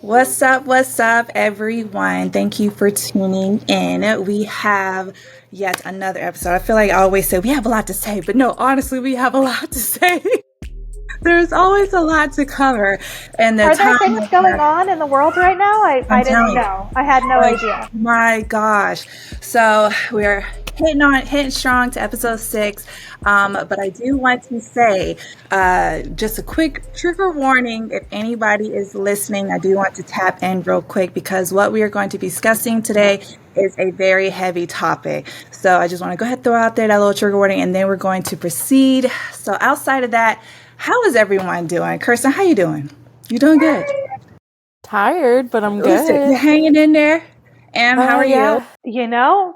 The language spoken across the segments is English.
What's up, everyone? Thank you for tuning in. We have yet another episode. I feel like I always say we have a lot to say, but no, honestly, we have a lot to say. There's always a lot to cover. And the Are there time things that going on in the world right now? I'm I didn't telling you, know. I had no idea. my gosh. So we're hitting strong to episode 6. But I do want to say just a quick trigger warning. If anybody is listening, I do want to tap in real quick because what we are going to be discussing today is a very heavy topic. So I just want to go ahead and throw out there that little trigger warning, and then we're going to proceed. So outside of that, how is everyone doing? Kirsten, how you doing? You doing good? Tired, but I'm Listen, good. you're hanging in there. Am, how are you? You know,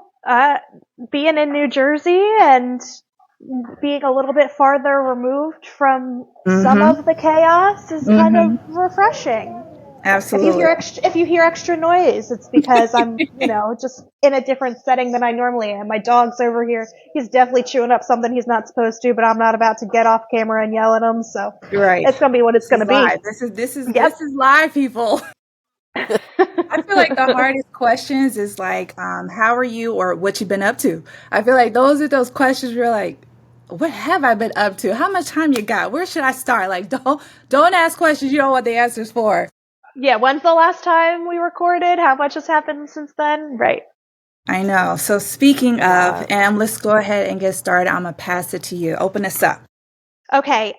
being in New Jersey and being a little bit farther removed from some of the chaos is kind of refreshing. Absolutely. If you hear extra noise, it's because I'm, just in a different setting than I normally am. My dog's over here. He's definitely chewing up something he's not supposed to, but I'm not about to get off camera and yell at him. So Right. It's going to be what it's going to be. Live. This is live, people. I feel like the hardest questions is like, how are you or what you've been up to? I feel like those are those questions where you're like, what have I been up to? How much time you got? Where should I start? Like, don't ask questions you don't want the answers for. Yeah, when's the last time we recorded? How much has happened since then? Right. I know. So speaking of, let's go ahead and get started. I'm going to pass it to you. Open us up. Okay.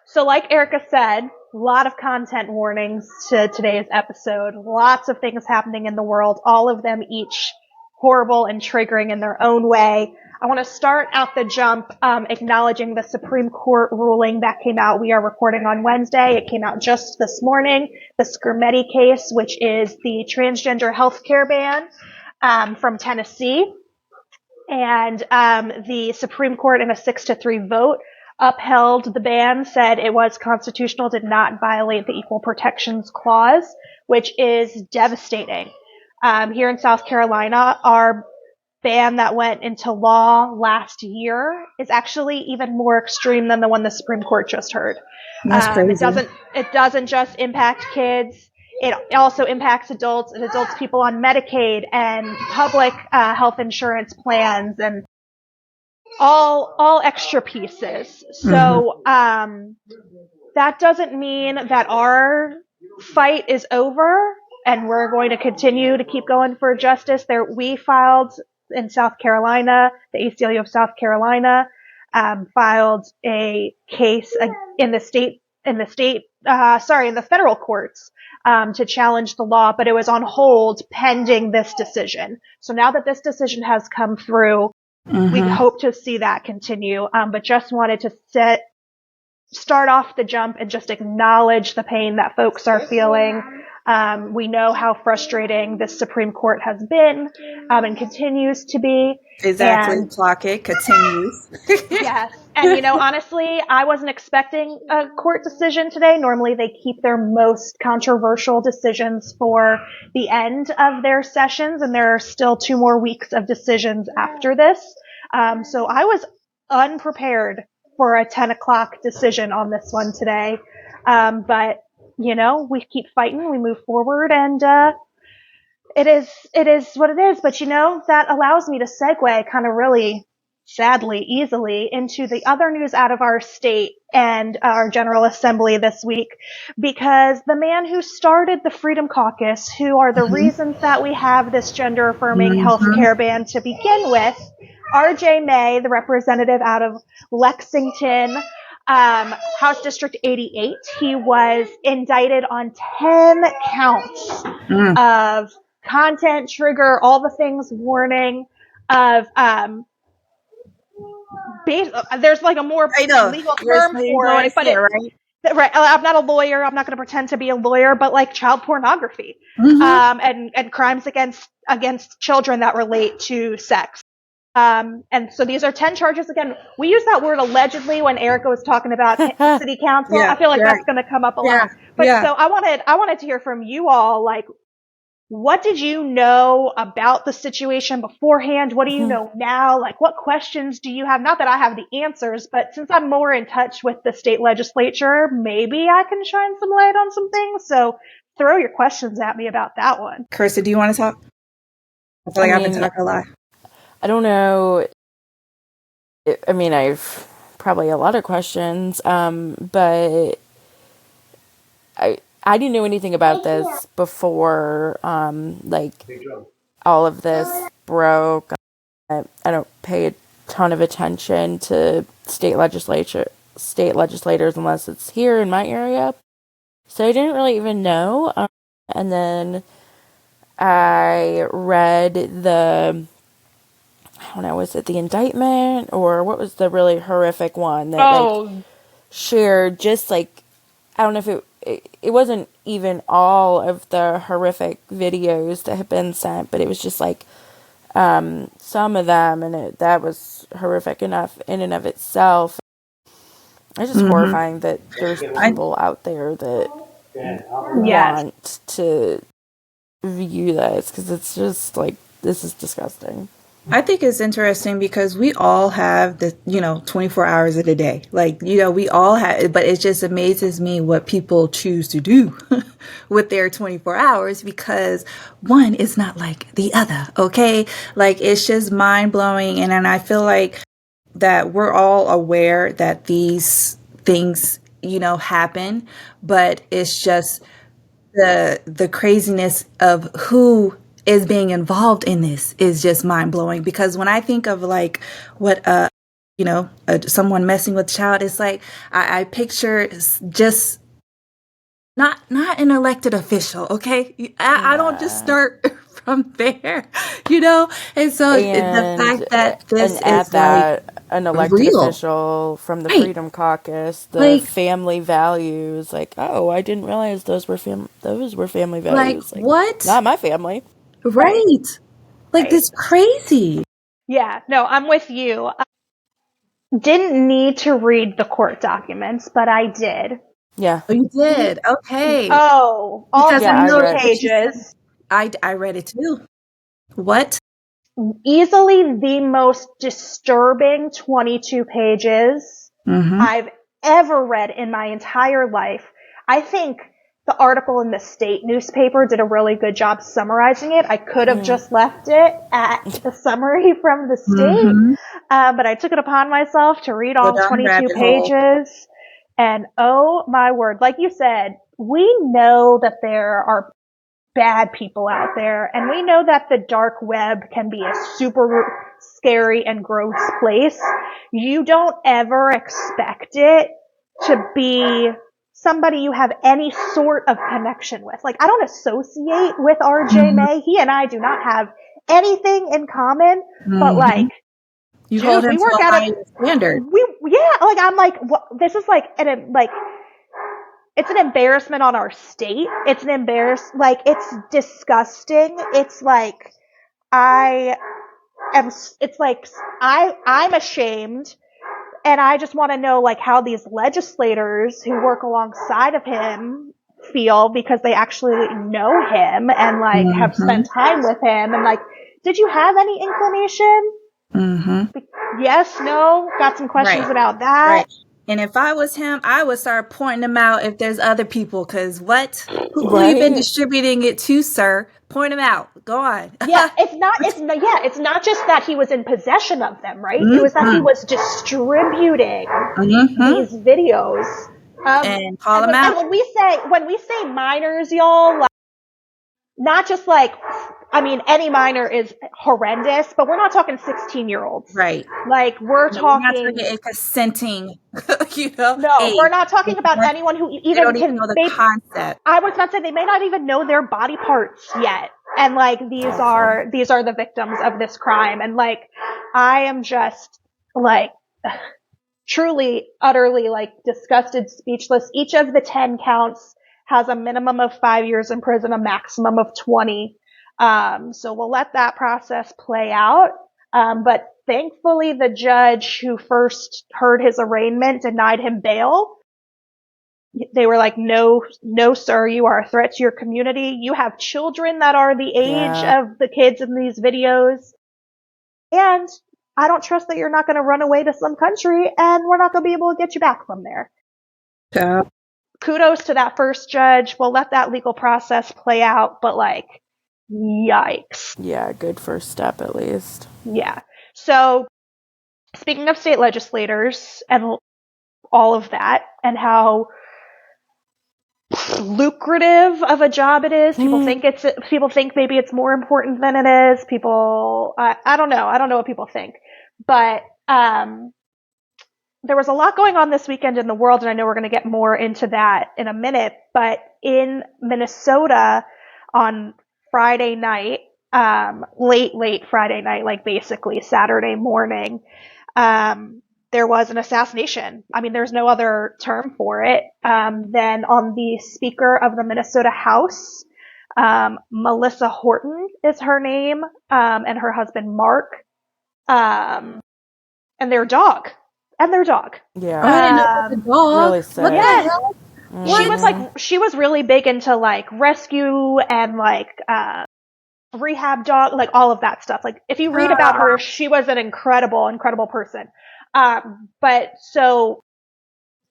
So like Erica said, a lot of content warnings to today's episode. Lots of things happening in the world, all of them each horrible and triggering in their own way. I want to start out the jump acknowledging the Supreme Court ruling that came out. We are recording on Wednesday. It came out just this morning. The Scrimeti case, which is the transgender healthcare ban from Tennessee. And the Supreme Court, in a 6-3 vote, upheld the ban, said it was constitutional, did not violate the Equal Protections Clause, which is devastating. Here in South Carolina, our ban that went into law last year is actually even more extreme than the one the Supreme Court just heard. That's crazy. It doesn't just impact kids. It also impacts adults and adults people on Medicaid and public health insurance plans and all extra pieces. So that doesn't mean that our fight is over and we're going to continue to keep going for justice. We filed in South Carolina, the ACLU of South Carolina filed a case in the federal courts to challenge the law, but it was on hold pending this decision. So now that this decision has come through, we hope to see that continue. But just wanted to start off the jump and just acknowledge the pain that folks are feeling. We know how frustrating this Supreme Court has been and continues to be. Exactly. Clock it. Continues. Yes. And, honestly, I wasn't expecting a court decision today. Normally they keep their most controversial decisions for the end of their sessions, and there are still 2 more weeks of decisions after this. So I was unprepared for a 10 o'clock decision on this one today. But we keep fighting, we move forward, and it is what it is. But that allows me to segue kind of really sadly easily into the other news out of our state and our General Assembly this week, because the man who started the Freedom Caucus, who are the reasons that we have this gender affirming healthcare ban to begin with, RJ May, the representative out of Lexington, House District 88, he was indicted on 10 counts of content trigger, all the things warning of, there's like a more legal term for it, but right. I'm not a lawyer. I'm not going to pretend to be a lawyer, but like child pornography, and crimes against children that relate to sex. And so these are 10 charges. Again, we use that word allegedly when Erica was talking about city council. I feel like that's going to come up a lot. But so I wanted to hear from you all, like, what did you know about the situation beforehand? What do you know now? Like, what questions do you have? Not that I have the answers, but since I'm more in touch with the state legislature, maybe I can shine some light on some things. So throw your questions at me about that one. Carissa, do you want to talk? I feel like I've been talking a lot. I don't know. I've probably a lot of questions, but I didn't know anything about this before, all of this broke. I don't pay a ton of attention to state legislators unless it's here in my area. So I didn't really even know. And then I read I don't know, was it the indictment or what was the really horrific one that shared just I don't know if it wasn't even all of the horrific videos that had been sent, but it was just some of them, and that was horrific enough in and of itself. It's just horrifying that there's people out there that want to view this, because it's just this is disgusting. I think it's interesting because we all have 24 hours of the day. We all have, but it just amazes me what people choose to do with their 24 hours, because one is not like the other. Okay. It's just mind blowing. And then I feel like that we're all aware that these things, happen, but it's just the craziness of who is being involved in this is just mind blowing. Because when I think of what someone messing with child, it's I picture just not an elected official. Okay, I don't just start from there, and so the fact that this is an elected real. official from the Freedom Caucus, the family values, oh, I didn't realize those were family values. What? Not my family. Right. This crazy. Yeah, no, I'm with you. Didn't need to read the court documents, but I did. Yeah. Oh, you did? Okay. Oh, all 22 pages. I read it too. What? Easily the most disturbing 22 pages I've ever read in my entire life. I think the article in the state newspaper did a really good job summarizing it. I could have just left it at the summary from the state, but I took it upon myself to read all 22 pages. And oh my word, like you said, we know that there are bad people out there, and we know that the dark web can be a super scary and gross place. You don't ever expect it to be somebody you have any sort of connection with. I don't associate with RJ May. He and I do not have anything in common, but you hold him to a higher standard. I'm this is it's an embarrassment on our state. It's an it's disgusting. I'm ashamed, and I just want to know how these legislators who work alongside of him feel, because they actually know him and have spent time with him, and did you have any inclination? Yes, no, got some questions about that. Right. And if I was him, I would start pointing them out if there's other people. Because who you been distributing it to, sir? Point them out. Go on. Yeah, it's not just that he was in possession of them, right? It was that he was distributing these videos. And call them out. And when we say minors, y'all, not just any minor is horrendous, but we're not talking 16-year-olds. Right. We're talking... We're not talking a consenting, No, we're not talking about anyone who even they don't even know the concept. I was about to say, they may not even know their body parts yet. And these are the victims of this crime. And I am just truly, utterly disgusted, speechless. Each of the 10 counts has a minimum of 5 years in prison, a maximum of 20. So we'll let that process play out. But thankfully, the judge who first heard his arraignment denied him bail. They were no, sir, you are a threat to your community. You have children that are the age of the kids in these videos. And I don't trust that you're not going to run away to some country, and we're not going to be able to get you back from there. kudos to that first judge. We'll let that legal process play out, but like, yikes. Yeah, good first step at least. Yeah. So, speaking of state legislators and all of that, and how lucrative of a job it is, people think maybe it's more important than it is. I don't know what people think, but there was a lot going on this weekend in the world, and I know we're going to get more into that in a minute, but in Minnesota on Friday night, late Friday night, like basically Saturday morning, there was an assassination. I mean, there's no other term for it. Then on the Speaker of the Minnesota House, Melissa Horton is her name, and her husband Mark, and their dog. Yeah. I didn't know it was a dog. Really sad. What the Yeah. hell? She was really big into like rescue and like rehab dog, like all of that stuff. Like if you read about her, she was an incredible person. But so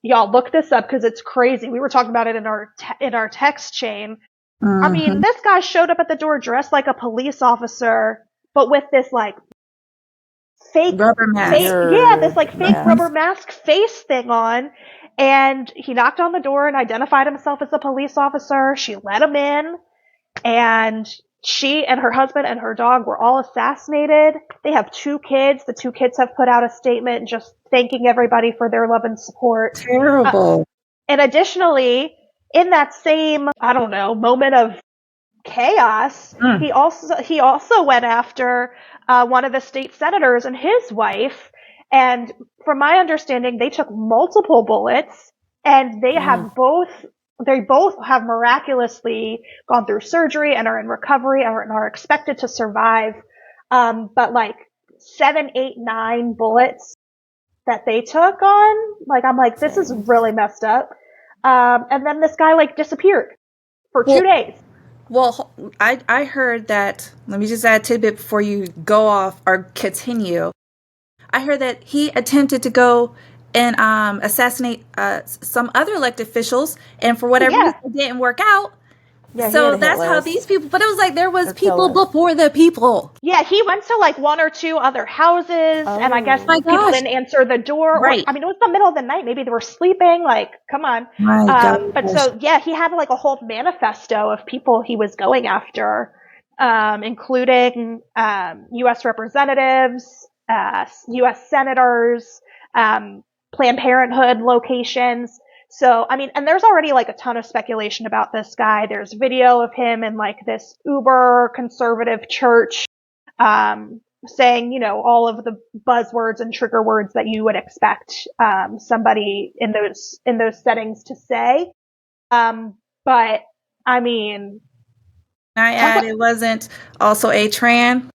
y'all look this up because it's crazy. We were talking about it in our text chain. I mean, this guy showed up at the door dressed like a police officer, but with this like fake rubber mask. This like fake rubber mask face thing on. And he knocked on the door and identified himself as a police officer. She let him in, and she and her husband and her dog were all assassinated. They have 2 kids. The 2 kids have put out a statement just thanking everybody for their love and support. Terrible. And additionally, in that same, I don't know, moment of chaos, he also went after one of the state senators and his wife. And from my understanding, they took multiple bullets, and they both have miraculously gone through surgery and are in recovery and are expected to survive. But like 7, 8, 9 bullets that they took on, like, I'm like, this is really messed up. And then this guy like disappeared for 2 days. Well, I heard that, let me just add a tidbit before you go off or continue. I heard that he attempted to go and assassinate some other elected officials, and for whatever reason, it didn't work out. Yeah, so that's how these people, but it was like there was people before the people. Yeah, he went to like 1 or 2 other houses, and I guess people didn't answer the door. Right. I mean, it was the middle of the night. Maybe they were sleeping. Like, come on. But so, yeah, he had like a whole manifesto of people he was going after, including U.S. representatives, U.S. senators, Planned Parenthood locations. So, I mean, and there's already like a ton of speculation about this guy. There's video of him in like this uber conservative church, saying, you know, all of the buzzwords and trigger words that you would expect, somebody in those settings to say. But I mean, I add it wasn't also a trans.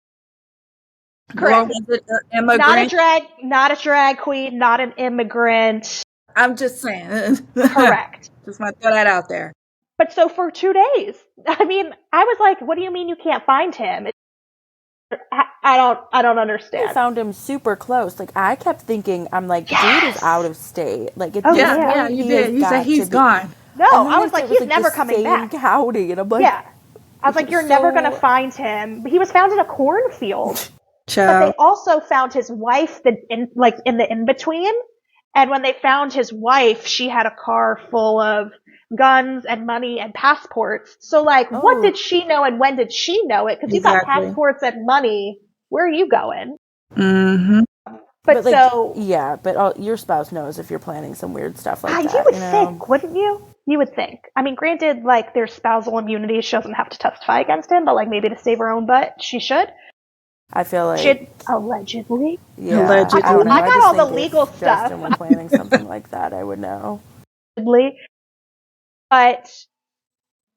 Correct. Was it an immigrant? Not a drag queen, not an immigrant. I'm just saying. Correct. Just want to throw that out there. But so for 2 days, I mean, I was like, what do you mean you can't find him? I don't understand. I found him super close. Like, I kept thinking, I'm like, dude is out of state. Like, it's yeah, you did. You said he's gone. No, I was like, he's never coming back. County, and I'm like, yeah. I was like, you're never going to find him. He was found in a cornfield. But they also found his wife in the in-between. And when they found his wife, she had a car full of guns and money and passports. So, like, what did she know and when did she know it? Because you got passports and money. Where are you going? Mm-hmm. But so... Yeah, but your spouse knows if you're planning some weird stuff like that. You would think, wouldn't you? You would think. I mean, granted, like, there's spousal immunity. She doesn't have to testify against him, but, like, maybe to save her own butt, she should. I feel like... Allegedly. Yeah, allegedly. I got all the legal stuff. Justin were planning something like that, I would know. But,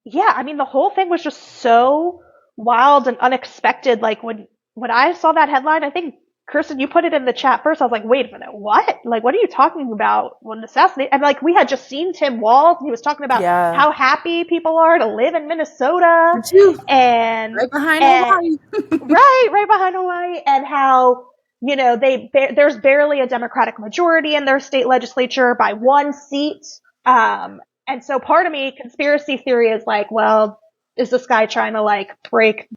yeah, I mean, the whole thing was just so wild and unexpected. Like, when I saw that headline, I think, Kirsten, you put it in the chat first. I was like, wait a minute, what? Like, what are you talking about when assassinate? And, like, we had just seen Tim Walz, and he was talking about how happy people are to live in Minnesota. And right behind Hawaii. right behind Hawaii. And how, you know, there's barely a Democratic majority in their state legislature by 1 seat. And so part of me, conspiracy theory is like, well, is this guy trying to like break?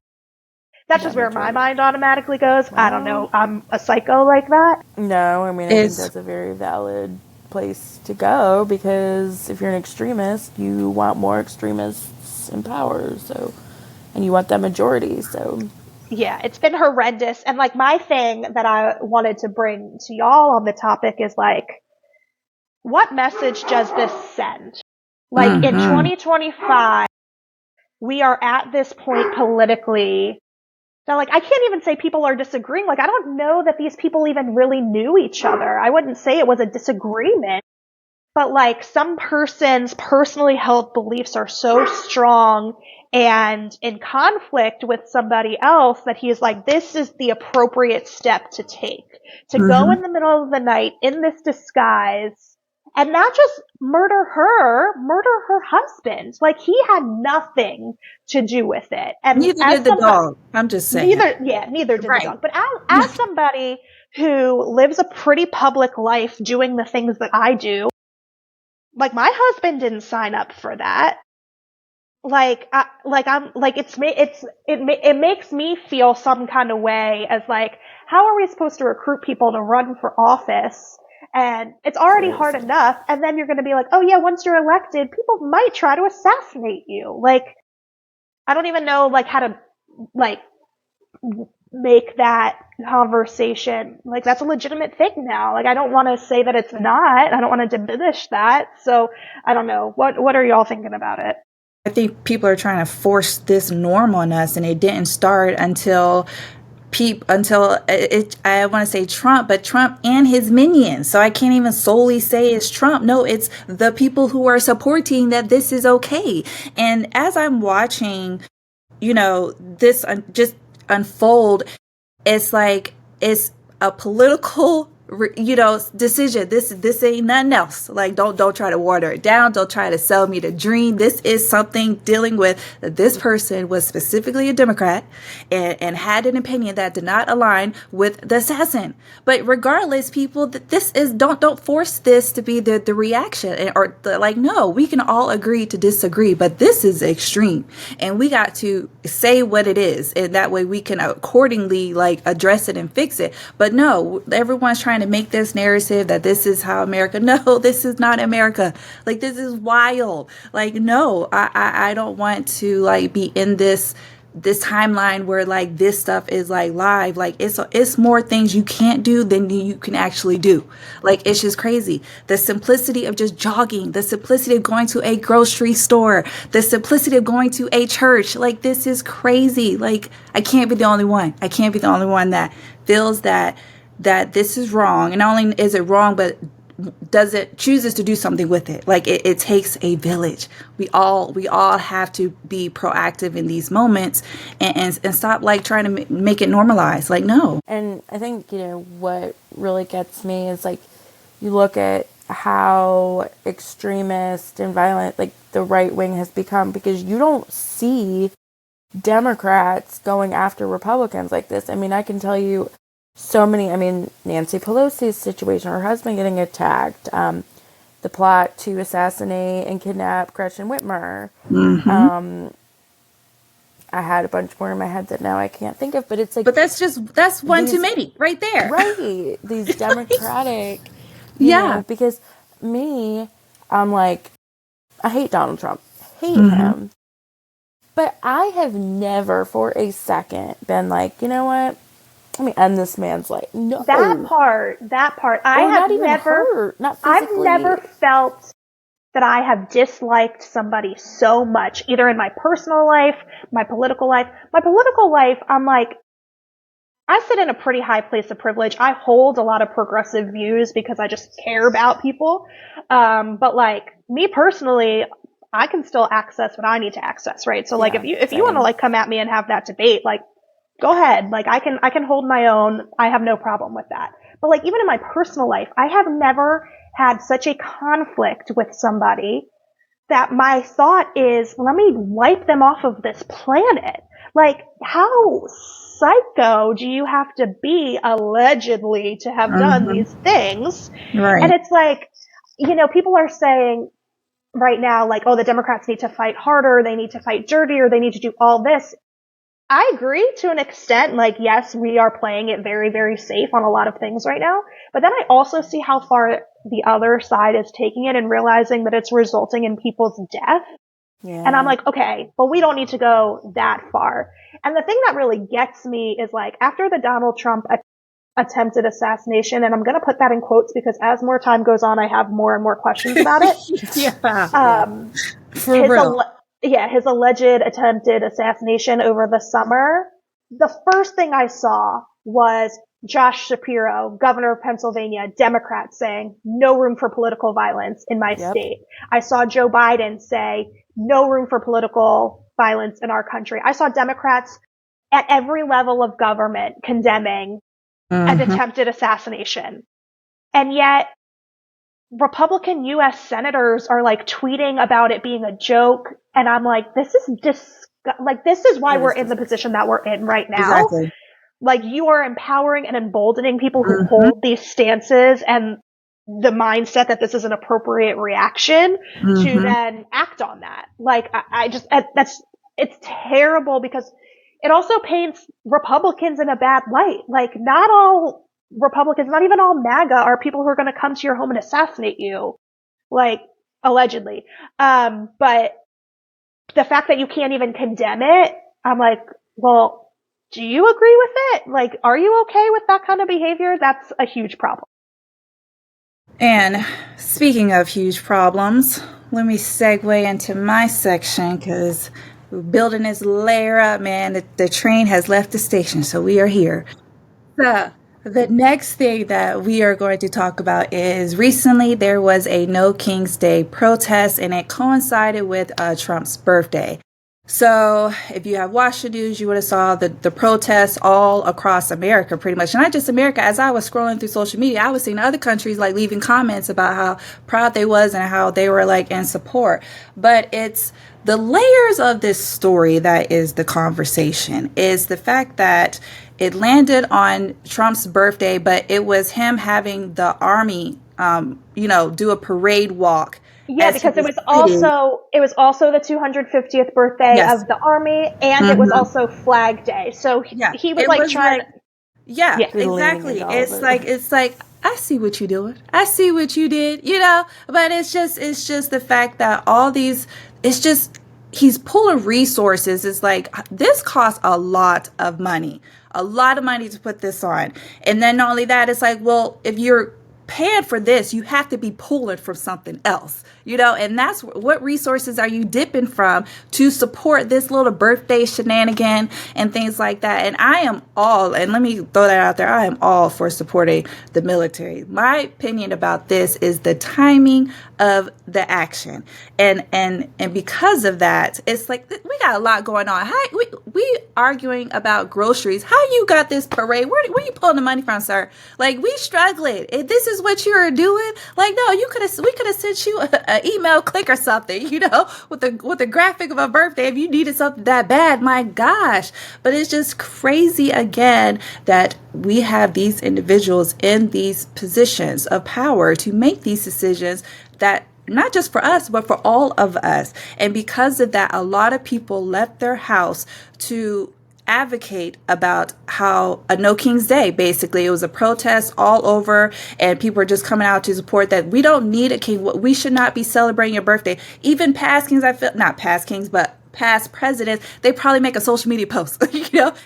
That's just where my mind automatically goes. I don't know. I'm a psycho like that. No, I mean, I think that's a very valid place to go, because if you're an extremist, you want more extremists in power, so, and you want that majority, so. Yeah, it's been horrendous. And like my thing that I wanted to bring to y'all on the topic is like, what message does this send? Like in 2025, we are at this point politically that like, I can't even say people are disagreeing. Like, I don't know that these people even really knew each other. I wouldn't say it was a disagreement, but like some person's personally held beliefs are so strong and in conflict with somebody else that he's like, this is the appropriate step to take, to go in the middle of the night in this disguise and not just murder her husband. Like, he had nothing to do with it. And neither did the dog. I'm just saying. Neither did the dog. But as somebody who lives a pretty public life doing the things that I do, like, my husband didn't sign up for that. It makes me feel some kind of way as like, how are we supposed to recruit people to run for office? And it's already hard enough. And then you're going to be like, oh yeah, once you're elected, people might try to assassinate you. Like, I don't even know like how to like make that conversation like that's a legitimate thing now. Like, I don't want to say that it's not. I don't want to diminish that. So I don't know. What are y'all thinking about it? I think people are trying to force this norm on us, and it didn't start until I want to say Trump, but Trump and his minions. So I can't even solely say it's Trump. No, it's the people who are supporting that this is okay. And as I'm watching, this just unfold, it's like it's a political decision. This ain't nothing else. Like, don't try to water it down. Don't try to sell me the dream. This is something dealing with that this person was specifically a Democrat and had an opinion that did not align with the assassin. But regardless, people, this is don't force this to be the reaction no, we can all agree to disagree, but this is extreme, and we got to say what it is, and that way we can accordingly like address it and fix it. But no, everyone's trying to make this narrative that this is how America. No, this is not America. Like, this is wild. Like, no, I don't want to like be in this timeline where like this stuff is like live. Like, it's more things you can't do than you can actually do. Like, it's just crazy. The simplicity of just jogging, the simplicity of going to a grocery store, the simplicity of going to a church. Like, this is crazy. Like, I can't be the only one. I can't be the only one that feels that this is wrong. And not only is it wrong, but chooses to do something with it. Like, it takes a village. We all have to be proactive in these moments and stop like trying to make it normalized. Like, no. And I think, what really gets me is like, you look at how extremist and violent like the right wing has become, because you don't see Democrats going after Republicans like this. I mean, I can tell you so many, Nancy Pelosi's situation, her husband getting attacked, the plot to assassinate and kidnap Gretchen Whitmer. I had a bunch more in my head that now I can't think of, but it's like... But that's one too many right there. Right. These Democratic... because I'm like, I hate Donald Trump. Hate him. But I have never for a second been like, you know what? Let me end this man's life. No. That part. I've never felt that I have disliked somebody so much, either in my personal life, my political life. My political life, I'm like, I sit in a pretty high place of privilege. I hold a lot of progressive views because I just care about people. But like, me personally, I can still access what I need to access, right? So like, if you want to like come at me and have that debate, like, go ahead. Like, I can hold my own. I have no problem with that. But like, even in my personal life, I have never had such a conflict with somebody that my thought is, let me wipe them off of this planet. Like, how psycho do you have to be allegedly to have done these things? Right. And it's like, people are saying, right now, like, oh, the Democrats need to fight harder, they need to fight dirtier, they need to do all this. I agree to an extent. Like, yes, we are playing it very, very safe on a lot of things right now. But then I also see how far the other side is taking it and realizing that it's resulting in people's death. Yeah. And I'm like, okay, but we don't need to go that far. And the thing that really gets me is, like, after the Donald Trump attempted assassination, and I'm going to put that in quotes because as more time goes on, I have more and more questions about it. For real. His alleged attempted assassination over the summer. The first thing I saw was Josh Shapiro, governor of Pennsylvania, Democrat, saying no room for political violence in my state. I saw Joe Biden say no room for political violence in our country. I saw Democrats at every level of government condemning an attempted assassination. And yet Republican U.S. senators are, like, tweeting about it being a joke. And I'm like, this is why we're in the position that we're in right now. Exactly. Like, you are empowering and emboldening people who hold these stances and the mindset that this is an appropriate reaction to then act on that. Like, it's terrible because it also paints Republicans in a bad light. Like, not all Republicans, not even all MAGA, are people who are going to come to your home and assassinate you, like, allegedly. But the fact that you can't even condemn it, I'm like, well, do you agree with it? Like, are you okay with that kind of behavior? That's a huge problem. And speaking of huge problems, let me segue into my section because we're building this layer up, man. The train has left the station, so we are here. So the next thing that we are going to talk about is recently there was a No King's Day protest, and it coincided with Trump's birthday. So if you have watched the news, you would have saw the protests all across America, pretty much. And not just America. As I was scrolling through social media, I was seeing other countries, like, leaving comments about how proud they was and how they were, like, in support. But it's the layers of this story that is the conversation, is the fact that it landed on Trump's birthday, but it was him having the army, do a parade walk. Yeah, because it was also the 250th birthday of the Army, and it was also Flag Day. So he was, like, trying. Exactly. It's like I see what you're doing. I see what you did. But it's just the fact that all these. It's just he's pulling resources. It's like this costs a lot of money to put this on, and then not only that, it's like, well, if you're paying for this, you have to be pulling from something else, and that's what resources are you dipping from to support this little birthday shenanigan and things like that. And I am all, and let me throw that out there, I am all for supporting the military. My opinion about this is the timing of the action, and because of that, it's like we got a lot going on. We arguing about groceries. How you got this parade? Where you pulling the money from, sir? Like, we struggling. If this is what you're doing, like, no, we could have sent you an email click or something, with a graphic of a birthday if you needed something that bad. My gosh. But it's just crazy again that we have these individuals in these positions of power to make these decisions that not just for us, but for all of us. And because of that, a lot of people left their house to advocate about how a No King's Day, basically, it was a protest all over, and people are just coming out to support that. We don't need a king. We should not be celebrating your birthday. Even past kings, not past kings, but past presidents, they probably make a social media post,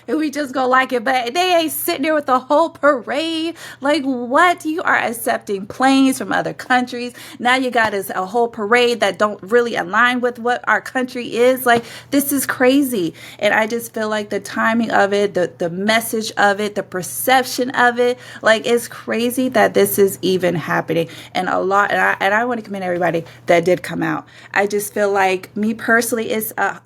and we just go like it, but they ain't sitting there with the whole parade. Like, what? You are accepting planes from other countries. Now you got a whole parade that don't really align with what our country is. Like, this is crazy. And I just feel like the timing of it, the message of it, the perception of it, like, it's crazy that this is even happening. And I want to commend everybody that did come out. I just feel like, me personally,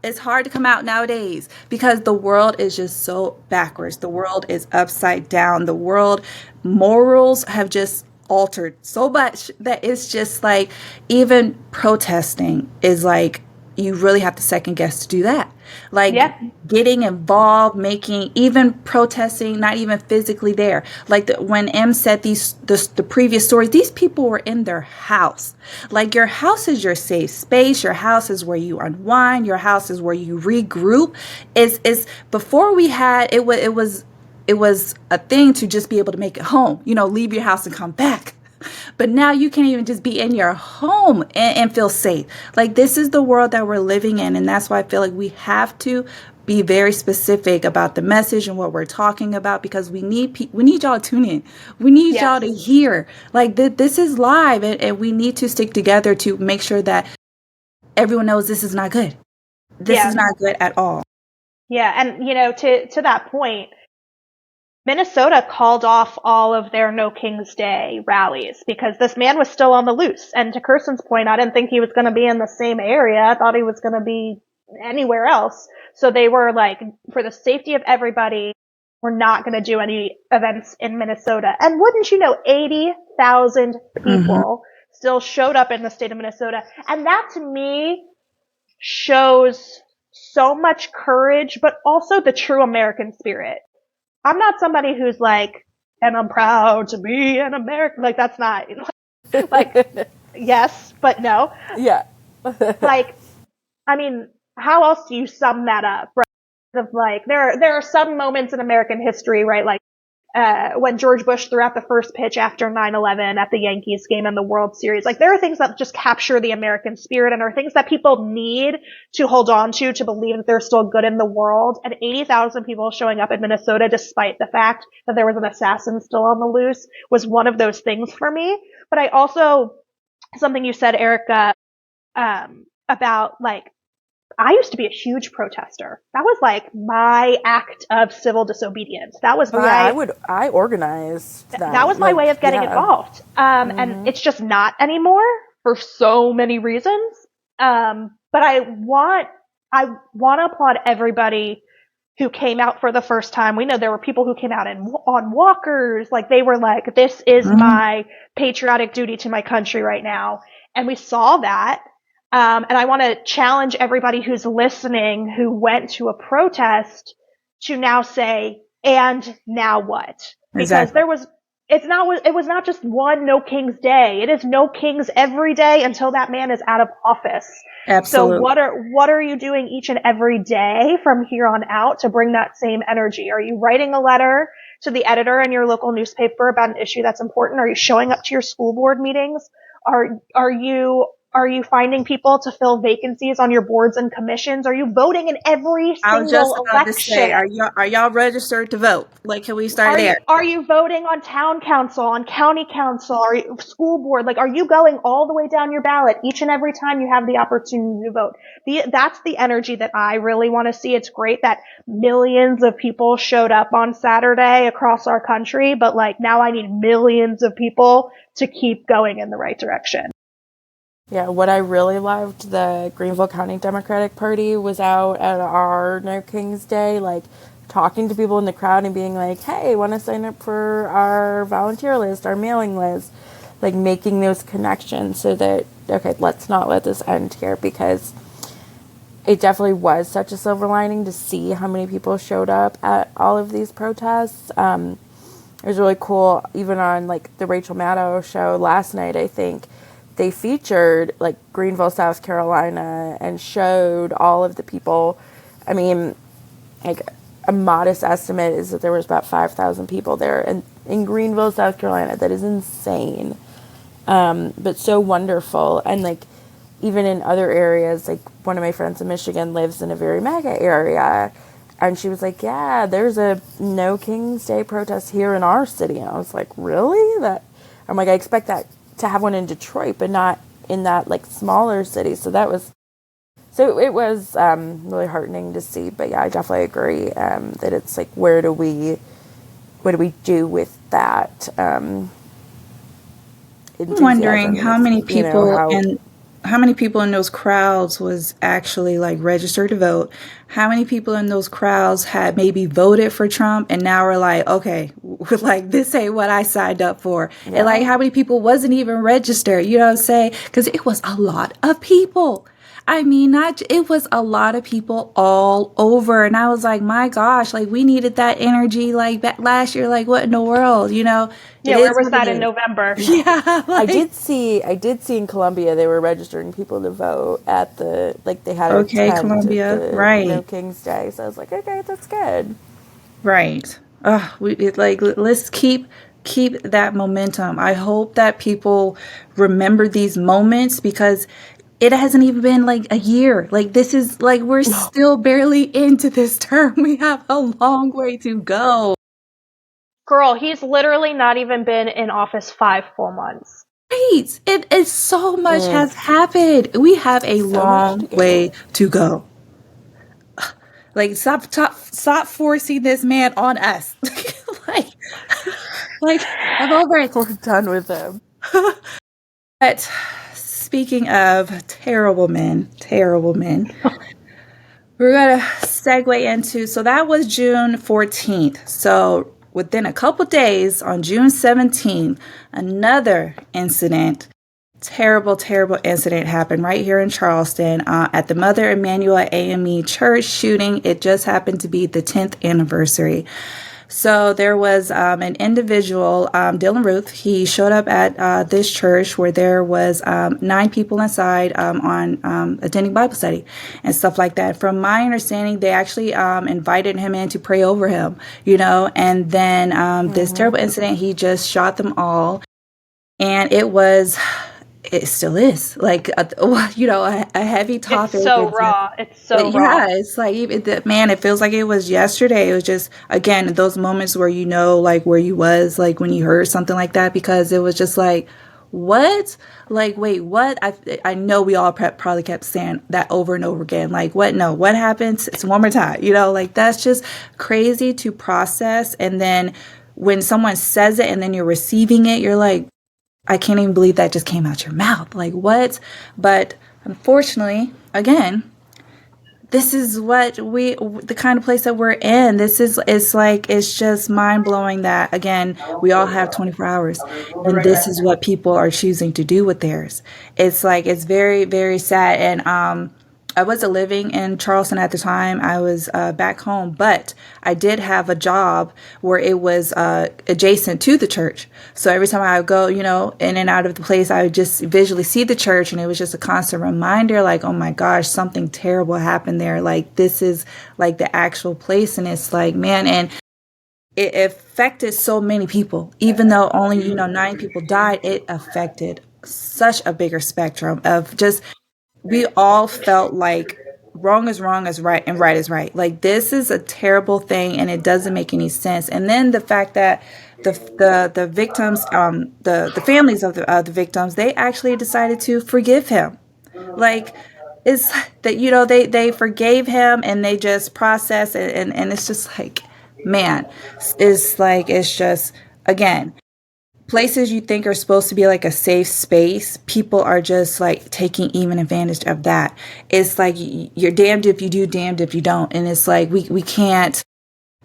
it's hard to come out nowadays because the world is just so backwards. The world is upside down. The world morals have just altered so much that it's just like, even protesting is like, you really have to second guess to do that. Like Yeah. getting involved, making, even protesting, not even physically there. Like when M said the previous stories, these people were in their house. Like your house is your safe space. Your house is where you unwind. Your house is where you regroup. Is before we had it was a thing to just be able to make it home. Leave your house and come back. But now you can't even just be in your home and feel safe. Like this is the world that we're living in. And that's why I feel like we have to be very specific about the message and what we're talking about, because we need y'all to tune in. We need y'all to hear. Like this is live, and we need to stick together to make sure that everyone knows this is not good. This is not good at all. Yeah. And, to that point, Minnesota called off all of their No King's Day rallies because this man was still on the loose. And to Kirsten's point, I didn't think he was going to be in the same area. I thought he was going to be anywhere else. So they were like, for the safety of everybody, we're not going to do any events in Minnesota. And wouldn't you know, 80,000 people still showed up in the state of Minnesota. And that to me shows so much courage, but also the true American spirit. I'm not somebody who's like, and I'm proud to be an American. Like, that's not, like, yes, but no. Yeah. Like, I mean, how else do you sum that up, right? Of like, there are some moments in American history, right? Like, when George Bush threw out the first pitch after 9/11 at the Yankees game in the World Series. Like, there are things that just capture the American spirit and are things that people need to hold on to believe that they're still good in the world. And 80,000 people showing up in Minnesota, despite the fact that there was an assassin still on the loose, was one of those things for me. But I also, something you said, Erica, about like, I used to be a huge protester. That was like my act of civil disobedience. That was I organized that. That was my way of getting involved. And it's just not anymore for so many reasons. But I want to applaud everybody who came out for the first time. We know there were people who came out on walkers. Like they were like, this is my patriotic duty to my country right now. And we saw that. And I want to challenge everybody who's listening who went to a protest to now say, and now what? Because it was not just one No King's Day. It is No Kings every day until that man is out of office. Absolutely. So what are you doing each and every day from here on out to bring that same energy? Are you writing a letter to the editor in your local newspaper about an issue that's important? Are you showing up to your school board meetings? Are you finding people to fill vacancies on your boards and commissions? Are you voting in every single election? I was just about to say, are y'all registered to vote? Like, can we start there? Are you voting on town council, on county council, are you school board? Like, are you going all the way down your ballot each and every time you have the opportunity to vote? That's the energy that I really want to see. It's great that millions of people showed up on Saturday across our country, but like now I need millions of people to keep going in the right direction. Yeah, what I really loved, the Greenville County Democratic Party was out at our No King's Day, like, talking to people in the crowd and being like, hey, want to sign up for our volunteer list, our mailing list, like, making those connections so that, okay, let's not let this end here, because it definitely was such a silver lining to see how many people showed up at all of these protests. It was really cool, even on, like, the Rachel Maddow show last night, I think, they featured like Greenville, South Carolina, and showed all of the people. I mean, like a modest estimate is that there was about 5,000 people there in Greenville, South Carolina. That is insane, but so wonderful. And like even in other areas, like one of my friends in Michigan lives in a very mega area, and she was like, yeah, there's a No King's Day protest here in our city. And I was like, really? I'm like, I expect that to have one in Detroit, but not in that like smaller city. So it was really heartening to see. But yeah, I definitely agree that it's like, what do we do with that? I'm wondering how many people how many people in those crowds was actually like registered to vote. How many people in those crowds had maybe voted for Trump and now are like, okay, like this ain't what I signed up for. Yeah. And like how many people wasn't even registered, you know what I'm saying? Because it was a lot of people. I mean, not it was a lot of people all over, and I was like, my gosh, like we needed that energy like back last year. Like, what in the world? You know, it Yeah, where is was what it that in is. November? Yeah, I like did see in Colombia they were registering people to vote at the like they had a okay, tent at Columbia, the right, King's Day. So I was like, okay, that's good. right. Like let's keep that momentum. I hope that people remember these moments because it hasn't even been like a year. Like this is like we're still barely into this term. We have a long way to go. Girl, he's literally not even been in office 5 full months. Right. It is so much has happened. We have a So much to long go. way to go. Like stop forcing this man on us. like like I'm over it. We're done with them. But speaking of terrible men, we're gonna segue into so that was June 14th. So within a couple days on June 17th, another incident, terrible incident happened right here in Charleston at the Mother Emanuel AME Church shooting. It just happened to be the 10th anniversary. So there was an individual, Dylan Ruth. He showed up at this church where there was 9 people inside on attending Bible study and stuff like that. From my understanding, they actually invited him in to pray over him, you know, and then this terrible incident, he just shot them all. And it still is like a heavy topic. It's so raw. It's so raw. Yeah, it's like even man, it feels like it was yesterday. It was just again those moments where you know like where you was like when you heard something like that because it was just like what like wait what I know we all probably kept saying that over and over again like what no what happened it's one more time like that's just crazy to process and then when someone says it and then you're receiving it you're like I can't even believe that just came out your mouth. Like, what? But unfortunately, again, this is the kind of place that we're in. It's just mind blowing that, again, we all have 24 hours and this is what people are choosing to do with theirs. It's like, it's very, very sad. And, I wasn't living in Charleston at the time. I was back home, but I did have a job where it was adjacent to the church. So every time I would go, in and out of the place, I would just visually see the church. And it was just a constant reminder like, oh my gosh, something terrible happened there. Like this is like the actual place. And it's like, man, and it affected so many people, even though only, 9 people died, it affected such a bigger spectrum of just we all felt like wrong is right and right is right. Like this is a terrible thing and it doesn't make any sense. And then the fact that the victims, the families of the victims, they actually decided to forgive him. Like it's that they forgave him and they just process it and it's just like man, it's just again places you think are supposed to be like a safe space, people are just like taking even advantage of that. It's like you're damned if you do, damned if you don't. And it's like we can't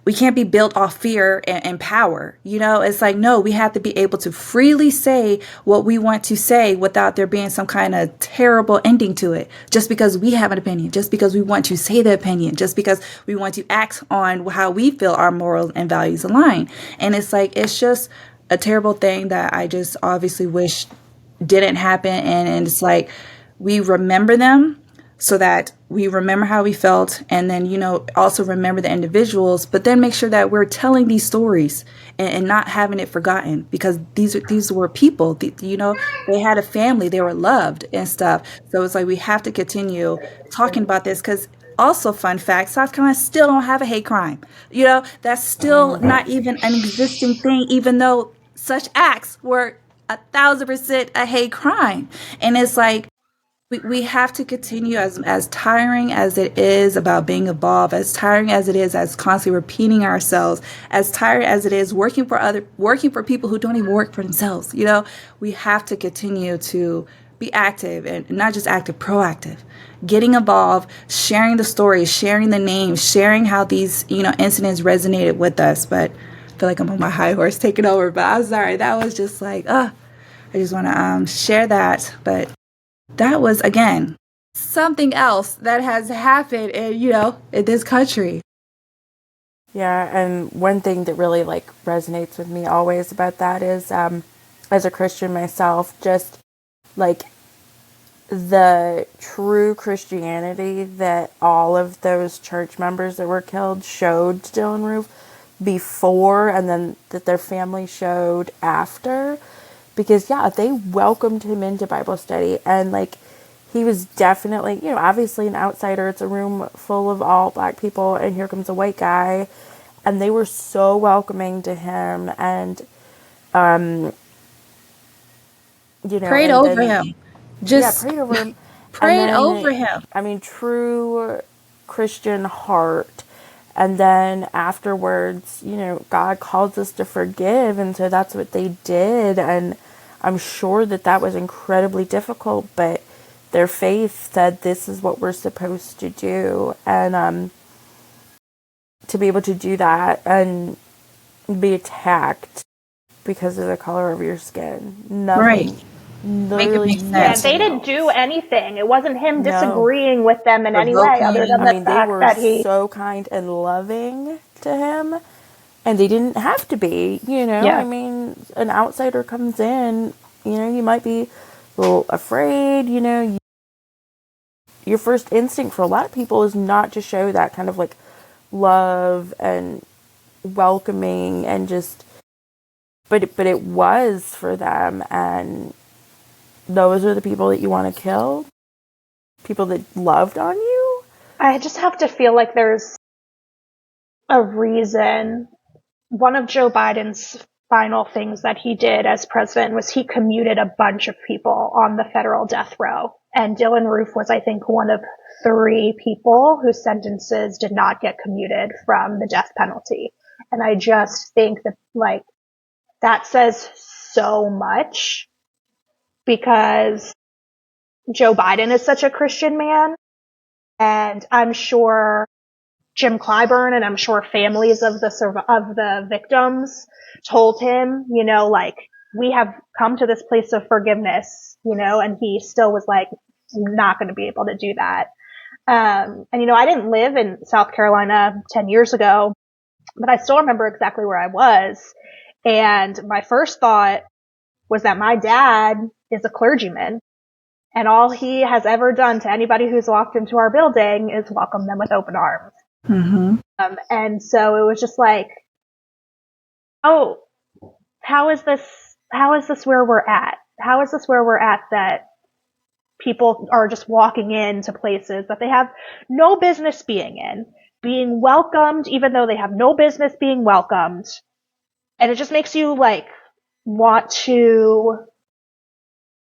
be built off fear and power. It's like, no, we have to be able to freely say what we want to say without there being some kind of terrible ending to it. Just because we have an opinion, just because we want to say the opinion, just because we want to act on how we feel our morals and values align. And it's like, it's just a terrible thing that I just obviously wish didn't happen. And it's like, we remember them so that we remember how we felt and then, also remember the individuals, but then make sure that we're telling these stories and not having it forgotten because these were people, they had a family, they were loved and stuff. So it's like, we have to continue talking about this because also, fun fact, South Carolina still don't have a hate crime. That's still not even an existing thing, even though such acts were 1,000% a hate crime. And it's like, we have to continue as tiring as it is about being evolved, as tiring as it is as constantly repeating ourselves, as tired as it is working for people who don't even work for themselves. We have to continue to be active and not just active, proactive, getting involved, sharing the stories, sharing the names, sharing how these, incidents resonated with us. But I feel like I'm on my high horse taking over, but I'm sorry. That was just like, I just want to share that. But that was, again, something else that has happened in this country. Yeah, and one thing that really like resonates with me always about that is as a Christian myself, just like the true Christianity that all of those church members that were killed showed to Dylan Roof before, and then that their family showed after. Because, yeah, they welcomed him into Bible study, and like he was definitely, obviously an outsider. It's a room full of all black people, and here comes a white guy, and they were so welcoming to him, and Prayed and over then, him. yeah, Just prayed over him. And prayed then, over him. I mean, true Christian heart. And then afterwards, God calls us to forgive. And so that's what they did. And I'm sure that that was incredibly difficult, but their faith said this is what we're supposed to do. And to be able to do that and be attacked because of the color of your skin, Right. nothing. Make it Literally make Yeah, sense. they nothing didn't do else. anything. It wasn't him No. disagreeing with them in any way other than Provoking. I the mean, they fact were that he, so kind and loving to him, and they didn't have to be. I yeah. mean, an outsider comes in, you might be a little afraid, your first instinct for a lot of people is not to show that kind of like love and welcoming and just, but it was for them, and those are the people that you want to kill, people that loved on you. I just have to feel like there's a reason. One of Joe Biden's final things that he did as president was he commuted a bunch of people on the federal death row. And Dylan Roof was, I think, one of 3 people whose sentences did not get commuted from the death penalty. And I just think that, like, that says so much because Joe Biden is such a Christian man. And I'm sure Jim Clyburn and I'm sure families of the victims told him, like, we have come to this place of forgiveness, and he still was like, not going to be able to do that. And I didn't live in South Carolina 10 years ago, but I still remember exactly where I was. And my first thought was that my dad is a clergyman, and all he has ever done to anybody who's walked into our building is welcome them with open arms. Mm-hmm. And so it was just like, oh, how is this where we're at? How is this where we're at that people are just walking into places that they have no business being in, being welcomed even though they have no business being welcomed. And it just makes you like want to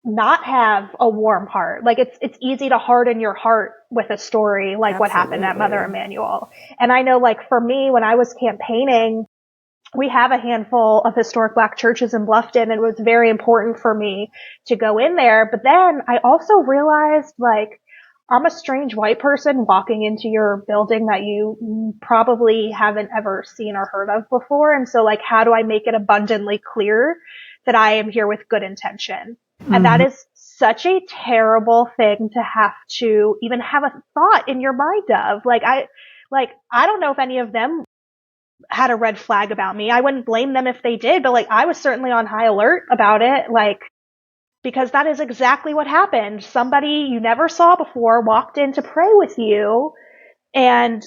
not have a warm heart. Like it's easy to harden your heart with a story like what happened at Mother Absolutely. Emanuel. And I know, like, for me, when I was campaigning, we have a handful of historic black churches in Bluffton, and it was very important for me to go in there. But then I also realized, like, I'm a strange white person walking into your building that you probably haven't ever seen or heard of before. And so, like, how do I make it abundantly clear that I am here with good intention? And that Mm-hmm. is such a terrible thing to have to even have a thought in your mind of. I don't know if any of them had a red flag about me. I wouldn't blame them if they did, but like I was certainly on high alert about it, like, because that is exactly what happened. Somebody you never saw before walked in to pray with you, and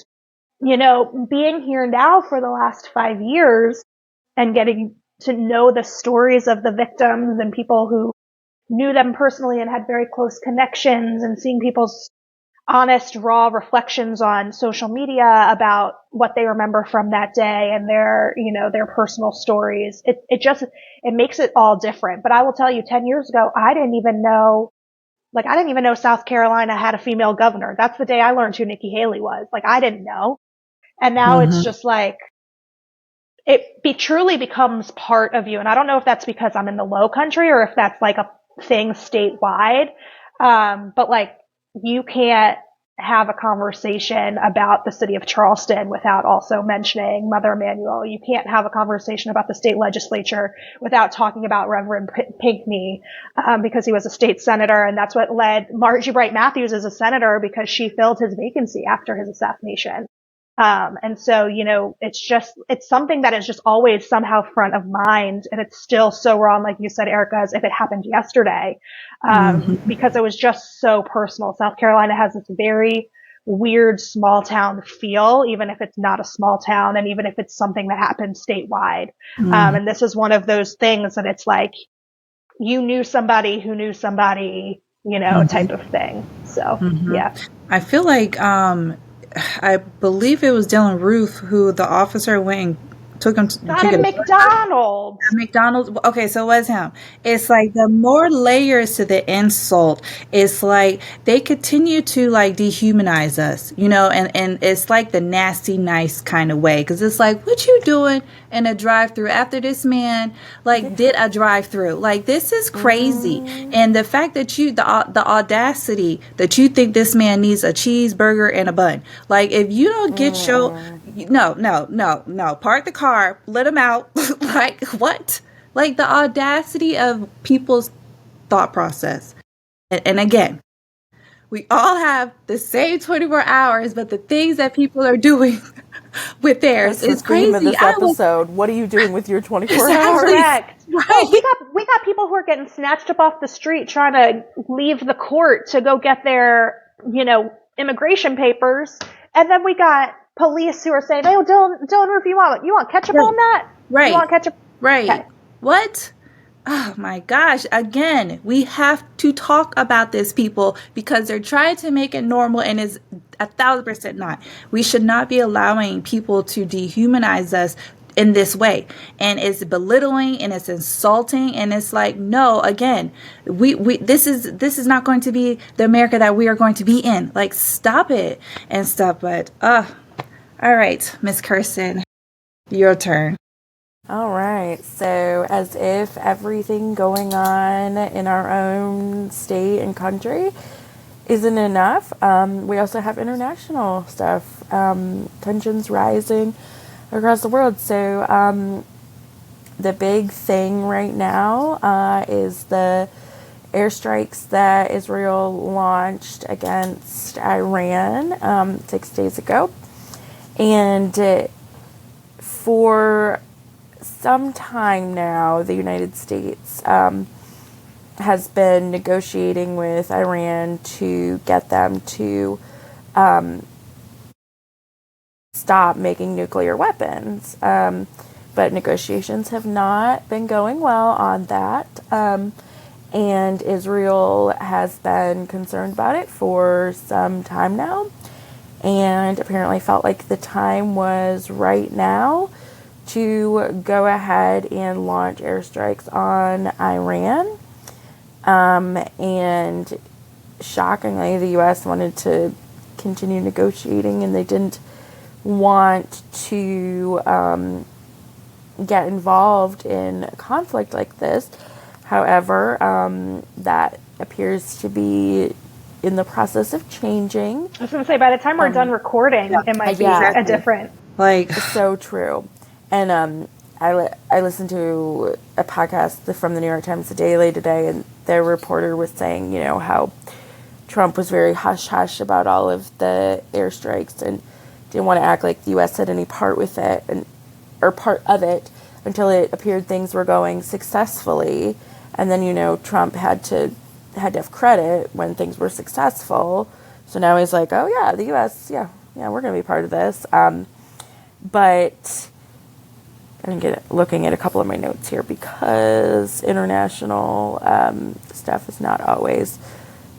being here now for the last 5 years and getting to know the stories of the victims and people who knew them personally and had very close connections, and seeing people's honest, raw reflections on social media about what they remember from that day and their personal stories. It makes it all different. But I will tell you, 10 years ago, I didn't even know South Carolina had a female governor. That's the day I learned who Nikki Haley was. Like, I didn't know. And now it's Mm-hmm. just like, truly becomes part of you. And I don't know if that's because I'm in the low country or if that's like a thing statewide. But like, you can't have a conversation about the city of Charleston without also mentioning Mother Emanuel. You can't have a conversation about the state legislature without talking about Reverend Pinckney, because he was a state senator, and that's what led Margie Bright Matthews as a senator, because she filled his vacancy after his assassination. And so, it's something that is just always somehow front of mind. And it's still so wrong, like you said, Erica, as if it happened yesterday, because it was just so personal. South Carolina has this very weird small town feel, even if it's not a small town, and even if it's something that happened statewide. And this is one of those things that it's like, you knew somebody who knew somebody, type of thing. So, yeah. I feel like, I believe it was Dylan Roof who the officer went and took him to McDonald's. McDonald's. Okay, so it was him. It's like the more layers to the insult. It's like they continue to like dehumanize us, and it's like the nasty, nice kind of way. Because it's like, what you doing in a drive-through after this man like did a drive-through? Like, this is crazy. And the fact that the audacity that you think this man needs a cheeseburger and a bun. Like, if you don't get no, park the car, let him out. Like, what? Like, the audacity of people's thought process. And again, we all have the same 24 hours, but the things that people are doing with theirs is crazy. Of this episode, what are you doing with your 24 hours? Correct. Right. Well, we got people who are getting snatched up off the street trying to leave the court to go get their, immigration papers, and then we got police who are saying, "Oh, Dylan, if you want ketchup on that? Right. You want ketchup? Right. Okay. What? Oh my gosh. Again, we have to talk about this, people, because they're trying to make it normal, and is 1,000% not. We should not be allowing people to dehumanize us in this way. And it's belittling, and it's insulting, and it's like, no, again, this is not going to be the America that we are going to be in. Like, stop it and stuff. But all right, Miss Kirsten, your turn. All right. So, as if everything going on in our own state and country isn't enough, we also have international stuff. Tensions rising across the world. So, the big thing right now is the airstrikes that Israel launched against Iran 6 days ago. And for some time now, the United States has been negotiating with Iran to get them to stop making nuclear weapons. But negotiations have not been going well on that. And Israel has been concerned about it for some time now, and apparently felt like the time was right now to go ahead and launch airstrikes on Iran. And shockingly, the U.S. wanted to continue negotiating, and they didn't want to get involved in a conflict like this. However, that appears to be in the process of changing. I was going to say, by the time we're done recording, it might be a different. Like, so true. And I listened to a podcast from the New York Times Daily today, and their reporter was saying, how Trump was very hush-hush about all of the airstrikes and didn't want to act like the U.S. had any part with it, or part of it, until it appeared things were going successfully. And then, Trump had to have credit when things were successful. So now he's like, oh yeah, the U.S., yeah, we're going to be part of this. But I'm looking at a couple of my notes here, because international stuff is not always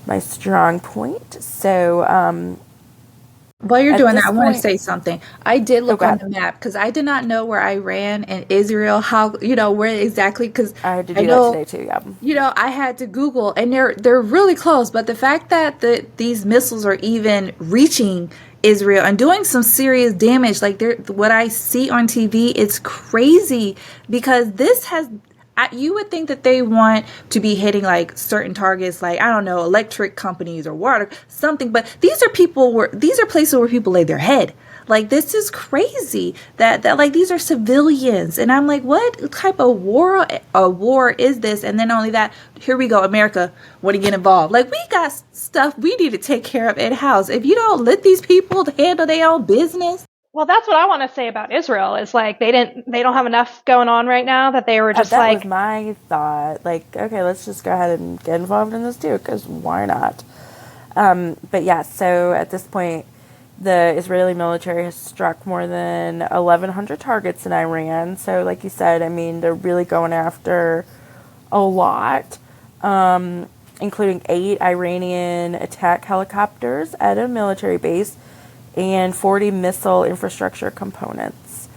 my strong point. So while you're doing that, I want to say something. I did look on the map, because I did not know where Iran and Israel, where exactly, because I had to do that today too, yeah. I had to Google, and they're really close. But the fact that these missiles are even reaching Israel and doing some serious damage, like what I see on TV, it's crazy, because you would think that they want to be hitting like certain targets, like, I don't know, electric companies or water, something. But these are places where people lay their head. Like, this is crazy that like these are civilians, and I'm like, what type of war is this? And then only that, here we go, America want to get involved. Like, we got stuff we need to take care of in house. If you don't let these people handle their own business. Well, that's what I want to say about Israel is like they don't have enough going on right now that they were just that like, was my thought. Like, okay, let's just go ahead and get involved in this too, because why not? But yeah, so at this point, the Israeli military has struck more than 1,100 targets in Iran. So, like you said, I mean, they're really going after a lot, including 8 Iranian attack helicopters at a military base and 40 missile infrastructure components.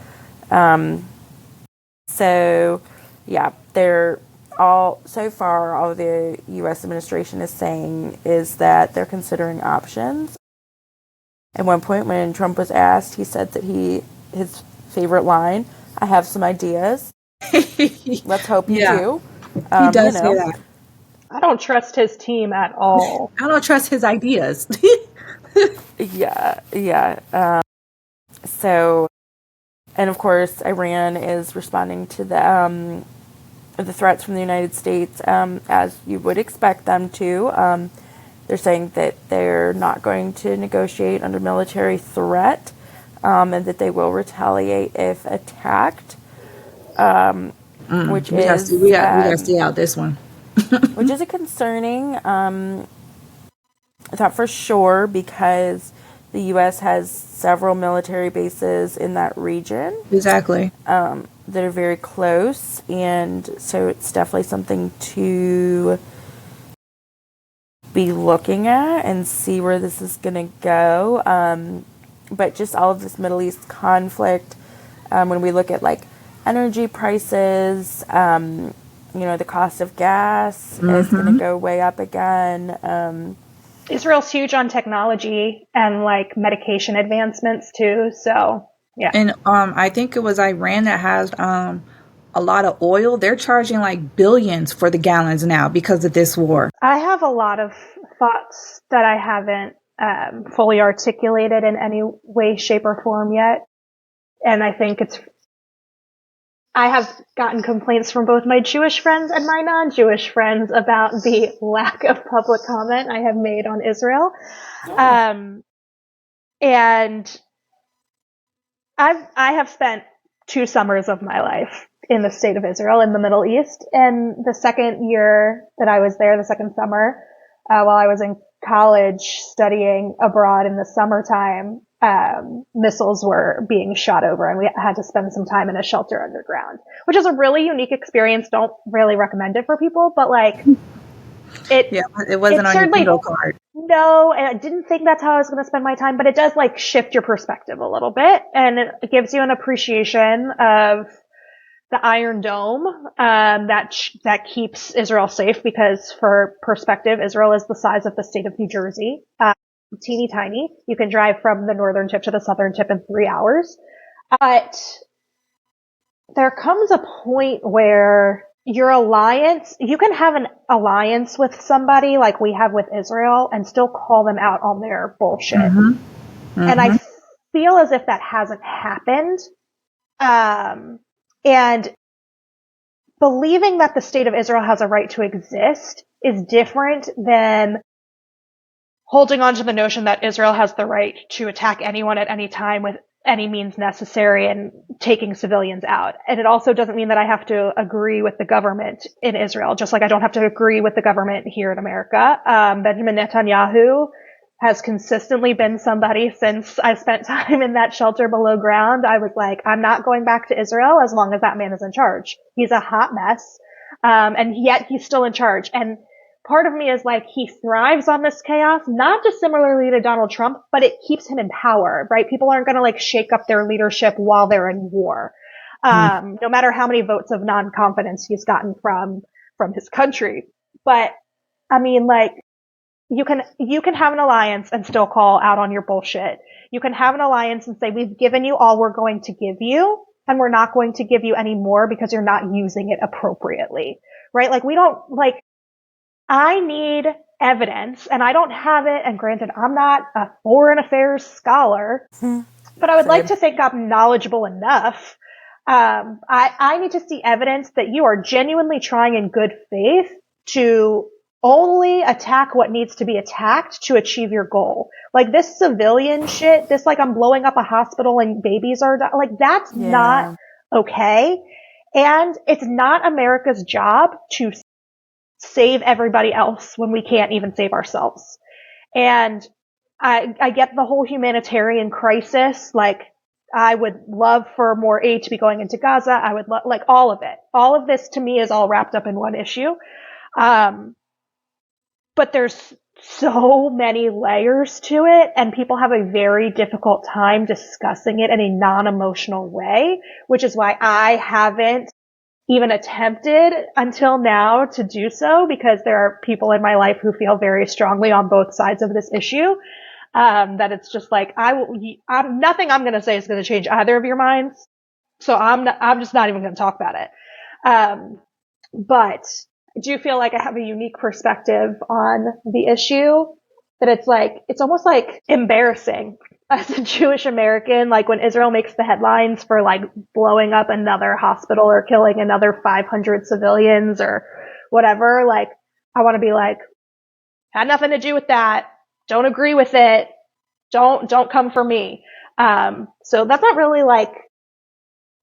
So, yeah, so far, all the U.S. administration is saying is that they're considering options. At one point, when Trump was asked, he said that his favorite line, "I have some ideas." Let's hope you do. He does say that. I don't trust his team at all. I don't trust his ideas. Yeah. So, and of course, Iran is responding to the threats from the United States, as you would expect them to. They're saying that they're not going to negotiate under military threat, and that they will retaliate if attacked. Which we gotta stay out this one. Which is a concerning thought for sure, because the U.S. has several military bases in that region. Exactly. That are very close, and so it's definitely something to be looking at and see where this is going to go. But just all of this Middle East conflict, when we look at like energy prices, the cost of gas is going to go way up again. Israel's huge on technology and like medication advancements too. So yeah. And I think it was Iran that has a lot of oil. They're charging like billions for the gallons now because of this war. I have a lot of thoughts that I haven't fully articulated in any way, shape, or form yet. And I think I have gotten complaints from both my Jewish friends and my non-Jewish friends about the lack of public comment I have made on Israel. And I have spent 2 summers of my life in the state of Israel in the Middle East. And the second year that I was there, the second summer, while I was in college studying abroad in the summertime, missiles were being shot over, and we had to spend some time in a shelter underground, which is a really unique experience. Don't really recommend it for people, but like it wasn't on your bingo card. No, and I didn't think that's how I was going to spend my time, but it does like shift your perspective a little bit, and it gives you an appreciation of the Iron Dome that keeps Israel safe, because for perspective, Israel is the size of the state of New Jersey. Teeny tiny. You can drive from the northern tip to the southern tip in 3 hours. But there comes a point where you can have an alliance with somebody like we have with Israel and still call them out on their bullshit. And I feel as if that hasn't happened. And believing that the state of Israel has a right to exist is different than holding on to the notion that Israel has the right to attack anyone at any time with any means necessary and taking civilians out. And it also doesn't mean that I have to agree with the government in Israel, just like I don't have to agree with the government here in America. Benjamin Netanyahu has consistently been somebody since I spent time in that shelter below ground. I was like, I'm not going back to Israel as long as that man is in charge. He's a hot mess. And yet he's still in charge. And part of me is like, he thrives on this chaos, not dissimilarly to Donald Trump, but it keeps him in power, right? People aren't going to like shake up their leadership while they're in war. No matter how many votes of non-confidence he's gotten from his country. But I mean, like, you can have an alliance and still call out on your bullshit. You can have an alliance and say, we've given you all we're going to give you, and we're not going to give you any more because you're not using it appropriately, right? Like, we don't, like, I need evidence, and I don't have it, and granted, I'm not a foreign affairs scholar, but I would like to think I'm knowledgeable enough. I need to see evidence that you are genuinely trying in good faith to only attack what needs to be attacked to achieve your goal. Like, this civilian shit, this, like, I'm blowing up a hospital and babies are dying, like, that's not okay. And it's not America's job to save everybody else when we can't even save ourselves. And I get the whole humanitarian crisis. Like, I would love for more aid to be going into Gaza. I would like all of it. All of this to me is all wrapped up in one issue. But there's so many layers to it, and people have a very difficult time discussing it in a non-emotional way, which is why I haven't even attempted until now to do so, because there are people in my life who feel very strongly on both sides of this issue. That it's just like, nothing I'm going to say is going to change either of your minds. So I'm just not even going to talk about it. But I do feel like I have a unique perspective on the issue, that it's almost like embarrassing as a Jewish American, like when Israel makes the headlines for like blowing up another hospital or killing another 500 civilians or whatever. Like, I want to be like, had nothing to do with that. Don't agree with it. Don't come for me. So that's not really like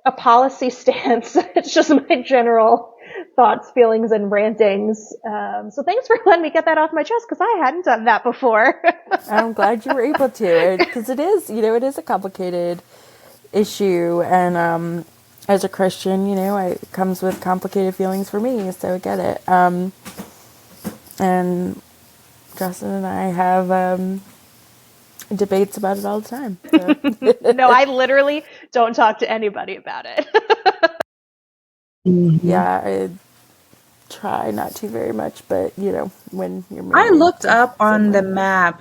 a policy stance. It's just my general thoughts, feelings, and rantings. So thanks for letting me get that off my chest, because I hadn't done that before. I'm glad you were able to, because it is, it is a complicated issue, and as a Christian, it comes with complicated feelings for me, so I get it. And Justin and I have debates about it all the time. So. No, I literally don't talk to anybody about it. Yeah, I try not to very much, but when you're married, I looked up on the map.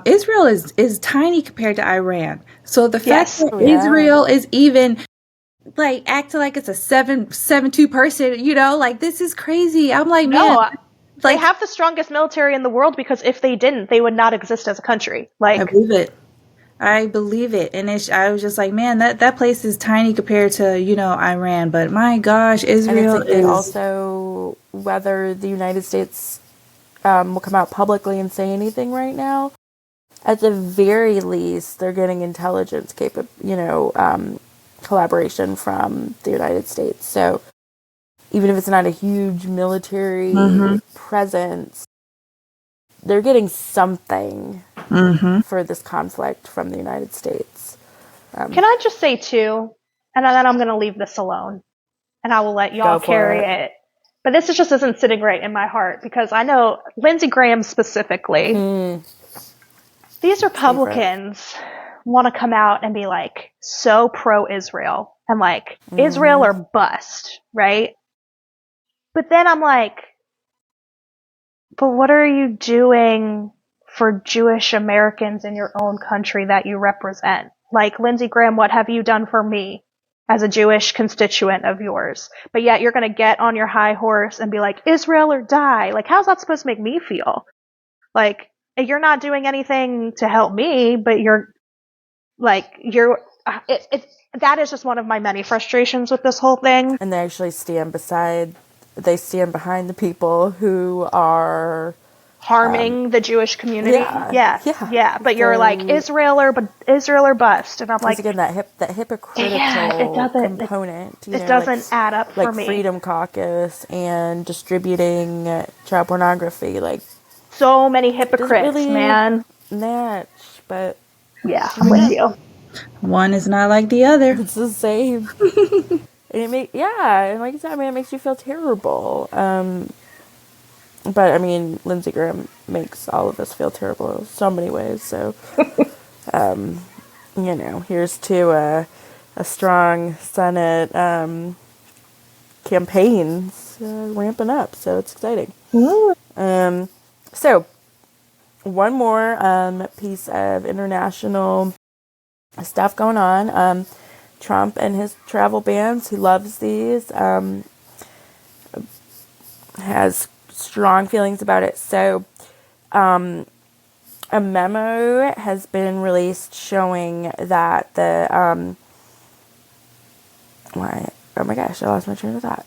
Israel is tiny compared to Iran. So the fact that Israel is even like acting like it's a 7.2 person, like, this is crazy. I'm like, no, man, they have the strongest military in the world, because if they didn't, they would not exist as a country. Like, I believe it. And I was just like, man, that place is tiny compared to, Iran. But my gosh, Israel and it's also, whether the United States will come out publicly and say anything right now, at the very least, they're getting intelligence collaboration from the United States. So even if it's not a huge military presence, they're getting something for this conflict from the United States. Can I just say too, and then I'm going to leave this alone, and I will let y'all carry it. But this just isn't sitting right in my heart, because I know Lindsey Graham specifically. These Republicans want to come out and be like so pro-Israel and like Israel or bust, right? But then I'm like, but what are you doing for Jewish Americans in your own country that you represent? Like, Lindsey Graham, what have you done for me as a Jewish constituent of yours? But yet you're going to get on your high horse and be like, Israel or die. Like, how's that supposed to make me feel? Like, you're not doing anything to help me, but that is just one of my many frustrations with this whole thing. And they actually stand behind the people who are harming the Jewish community. Yeah. But you're like, Israel or bust, and I'm like, again, that hypocritical component. It doesn't add up for me. Like Freedom Caucus and distributing child pornography, like so many hypocrites, really man. Match, but yeah, I'm with you. One is not like the other. It's the same. And and like you said, it makes you feel terrible. But I mean, Lindsey Graham makes all of us feel terrible in so many ways. So, here's to a strong Senate campaigns ramping up. So it's exciting. So one more piece of international stuff going on. Trump and his travel bans. He loves these, has strong feelings about it. So a memo has been released showing that oh my gosh, I lost my train of thought.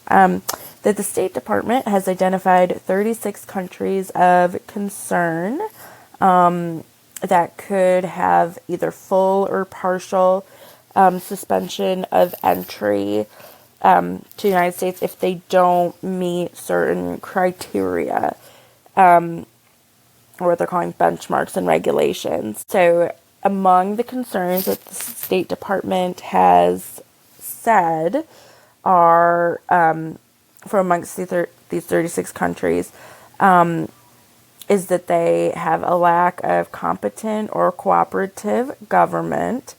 That the State Department has identified 36 countries of concern that could have either full or partial suspension of entry to the United States if they don't meet certain criteria, or what they're calling benchmarks and regulations. So among the concerns that the State Department has said are, for amongst these 36 countries, is that they have a lack of competent or cooperative government,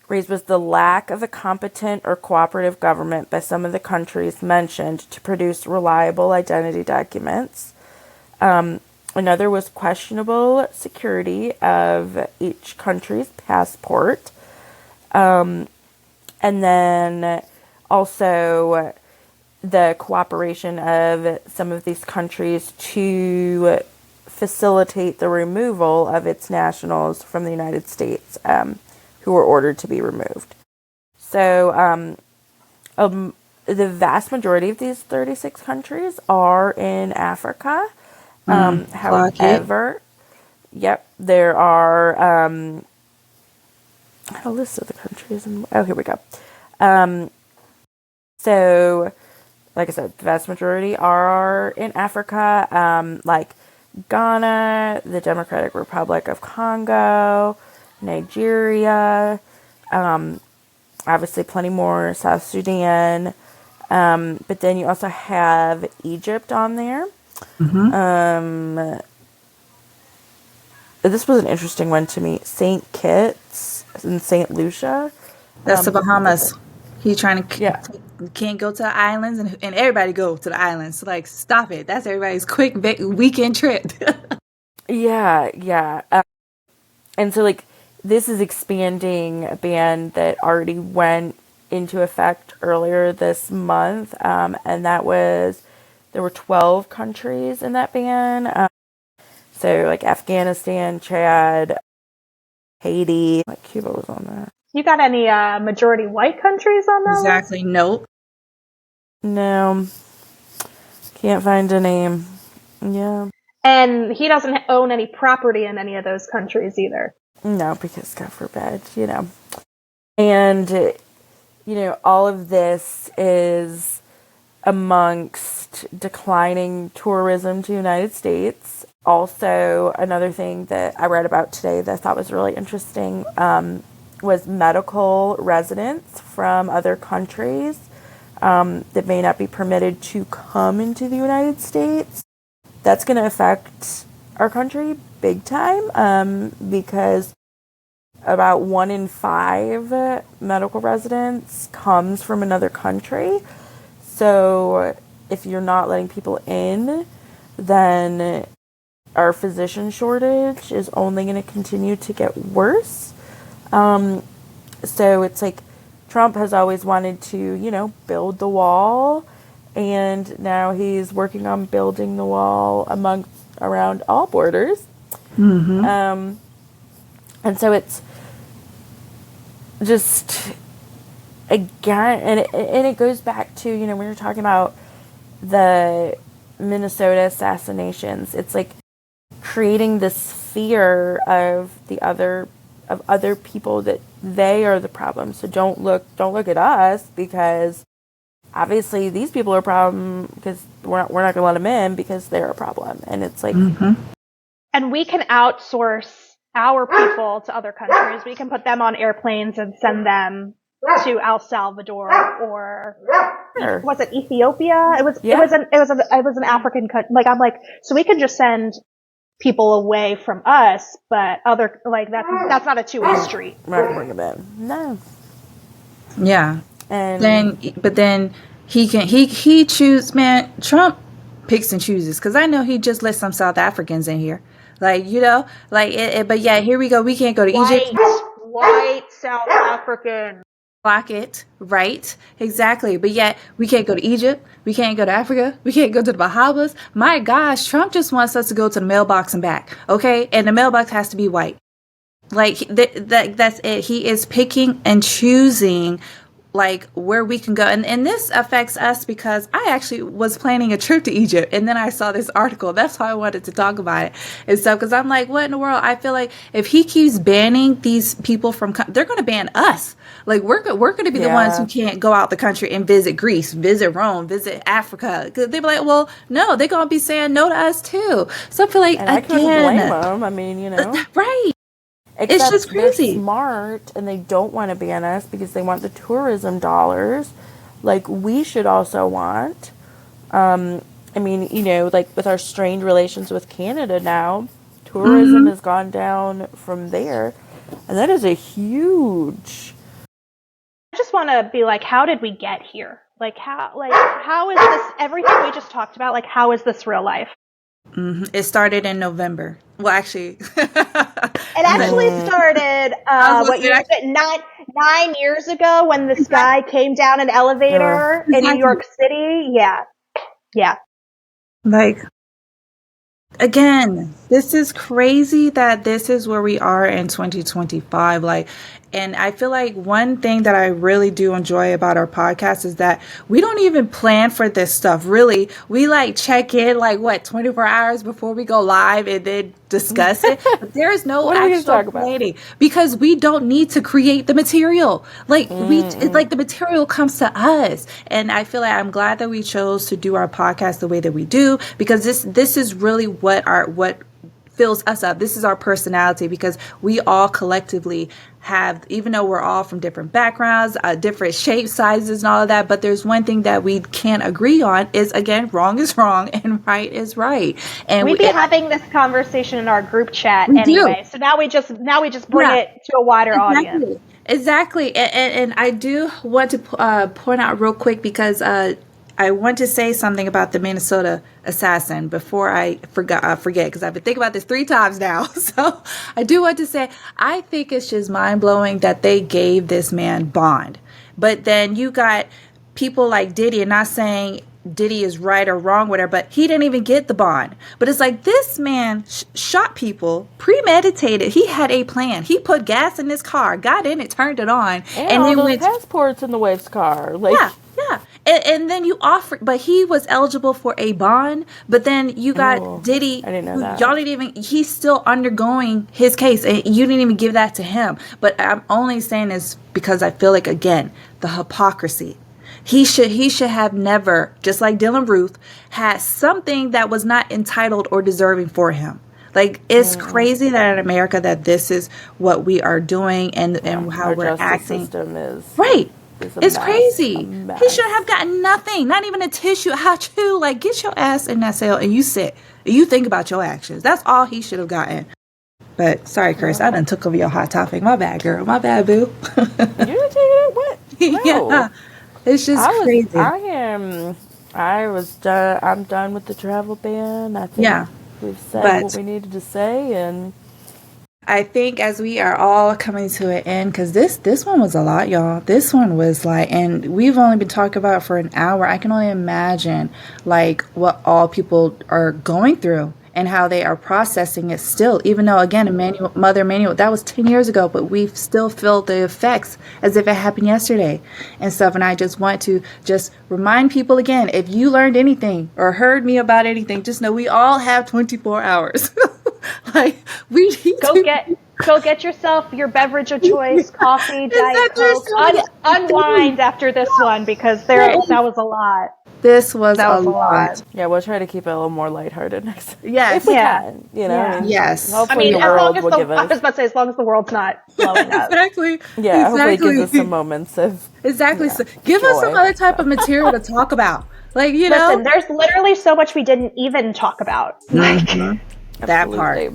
raised was the lack of a competent or cooperative government by some of the countries mentioned to produce reliable identity documents. Another was questionable security of each country's passport. And then also the cooperation of some of these countries to facilitate the removal of its nationals from the United States, who were ordered to be removed. So the vast majority of these 36 countries are in Africa. However, there are a list of the countries. Here we go. So, like I said, the vast majority are in Africa, like Ghana, the Democratic Republic of Congo, Nigeria, obviously plenty more, South Sudan, but then you also have Egypt on there. This was an interesting one to me. St. Kitts and St. Lucia. That's the Bahamas. He trying to can't go to the islands, and everybody go to the islands. So, like, stop it. That's everybody's quick weekend trip. Yeah. And so, like, this is expanding a ban that already went into effect earlier this month, and that was, there were 12 countries in that ban. So, like, Afghanistan, Chad, Haiti, like, Cuba was on there. You got any majority white countries on that Exactly. list? Nope. No. Can't find a name. Yeah. And he doesn't own any property in any of those countries either. No, because God forbid, And, all of this is amongst declining tourism to the United States. Also, another thing that I read about today that I thought was really interesting was medical residents from other countries that may not be permitted to come into the United States. That's going to affect our country big time because about 1 in 5 medical residents comes from another country. So if you're not letting people in, then our physician shortage is only going to continue to get worse. So it's like Trump has always wanted to, build the wall, and now he's working on building the wall around all borders. And so it's just, again, and it goes back to, when you're talking about the Minnesota assassinations, it's like creating this fear of other people that they are the problem. So don't look at us, because obviously these people are a problem, because we're not going to let them in because they're a problem. And it's like, and we can outsource our people to other countries. We can put them on airplanes and send them to El Salvador or was it Ethiopia? It was an African country. Like, I'm like, so we can just send people away from us, but other, like, that's not a two-way street. No. Yeah. And then he choose, man. Trump picks and chooses, because I know he just let some South Africans in here. Like, but yeah, here we go. We can't go to Egypt. White South African. Block it, right? Exactly. But yet we can't go to Egypt. We can't go to Africa. We can't go to the Bahamas. My gosh, Trump just wants us to go to the mailbox and back. Okay. And the mailbox has to be white. Like that's it. He is picking and choosing like where we can go. And this affects us because I actually was planning a trip to Egypt, and then I saw this article. That's why I wanted to talk about it and stuff, because I'm like, what in the world? I feel like if he keeps banning these people from, they're going to ban us. Like we're going to be the ones who can't go out the country and visit Greece, visit Rome, visit Africa. Cause they be like, well, no, they're going to be saying no to us too. So I feel like, and I couldn't blame them. I mean, right. Except it's just crazy. They're smart, and they don't want to ban us because they want the tourism dollars, like we should also want. I mean, like with our strained relations with Canada now, tourism has gone down from there, and that is a huge. I just want to be like, how did we get here? Like how is this everything we just talked about? Like, how is this real life? It started in November. Well, actually, it actually started. What year was it? 9 years ago, when this guy came down an elevator in New York City. Yeah. Like, again, this is crazy that this is where we are in 2025. Like, and I feel like one thing that I really do enjoy about our podcast is that we don't even plan for this stuff. Really, we like check in 24 hours before we go live and then discuss it. But there is no actual planning because we don't need to create the material. Like it's like the material comes to us. And I feel like I'm glad that we chose to do our podcast the way that we do, because this is really what fills us up. This is our personality, because we all collectively have, even though we're all from different backgrounds, different shapes, sizes, and all of that, but there's one thing that we can't agree on is, again, wrong is wrong and right is right. And we'd be having this conversation in our group chat anyway. So now we just bring it to a wider audience. Exactly. And I do want to point out real quick, because I want to say something about the Minnesota assassin before I forget, because I've been thinking about this 3 times now. So I do want to say, I think it's just mind-blowing that they gave this man bond. But then you got people like Diddy, and not saying Diddy is right or wrong, whatever, but he didn't even get the bond. But it's like, this man shot people, premeditated. He had a plan. He put gas in his car, got in it, turned it on, and all those passports in the wife's car. Yeah. And then you offer, but he was eligible for a bond. But then you got Diddy. I didn't know that. Y'all didn't even. He's still undergoing his case, and you didn't even give that to him. But I'm only saying this because I feel like, again, the hypocrisy. He should have never, just like Dylan Ruth, had something that was not entitled or deserving for him. Like, it's crazy that in America that this is what we are doing and how we're acting. System is right. It's crazy. He should have gotten nothing, not even a tissue. How you get your ass in that cell and you sit and you think about your actions. That's all he should have gotten. But sorry, Chris, I done took over your hot topic. My bad, girl. My bad, boo. You didn't take it? What? No. Yeah, it's just crazy. I'm done with the travel ban. I think we've said what we needed to say, and I think as we are all coming to an end, because this one was a lot, y'all. This one was and we've only been talking about it for an hour. I can only imagine what all people are going through and how they are processing it still. Even though, again, Mother Emanuel, that was 10 years ago, but we still feel the effects as if it happened yesterday and stuff. And I just want to just remind people again, if you learned anything or heard me about anything, just know we all have 24 hours. We need go get yourself your beverage of choice, coffee, Diet Coke, unwind after this one, because that was a lot. This was a lot. Yeah, we'll try to keep it a little more lighthearted next time. Yes. If we can. Yes. Hopefully the world will give us. I was about to say, as long as the world's not blowing up. Exactly. Yeah, hopefully it gives us some moments of Exactly. So give us some other type of material to talk about. Listen, there's literally so much we didn't even talk about. That part.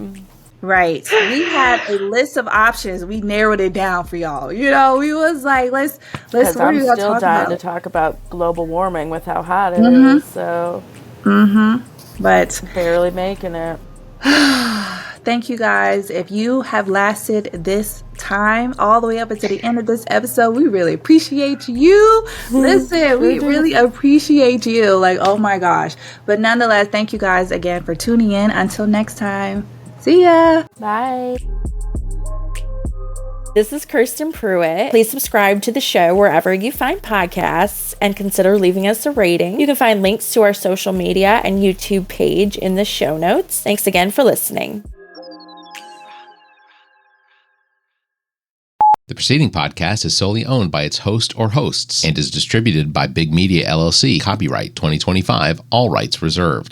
Right. We had a list of options. We narrowed it down for y'all. We was like, let's I'm still dying to talk about global warming with how hot it is. So but barely making it. thank you guys. If you have lasted this time all the way up until the end of this episode, we really appreciate you. Listen, we really appreciate you. Like, oh my gosh. But nonetheless, thank you guys again for tuning in. Until next time, see ya. Bye. This is Kirsten Pruitt. Please subscribe to the show wherever you find podcasts and consider leaving us a rating. You can find links to our social media and YouTube page in the show notes. Thanks again for listening. The preceding podcast is solely owned by its host or hosts and is distributed by Big Media LLC. Copyright 2025, all rights reserved.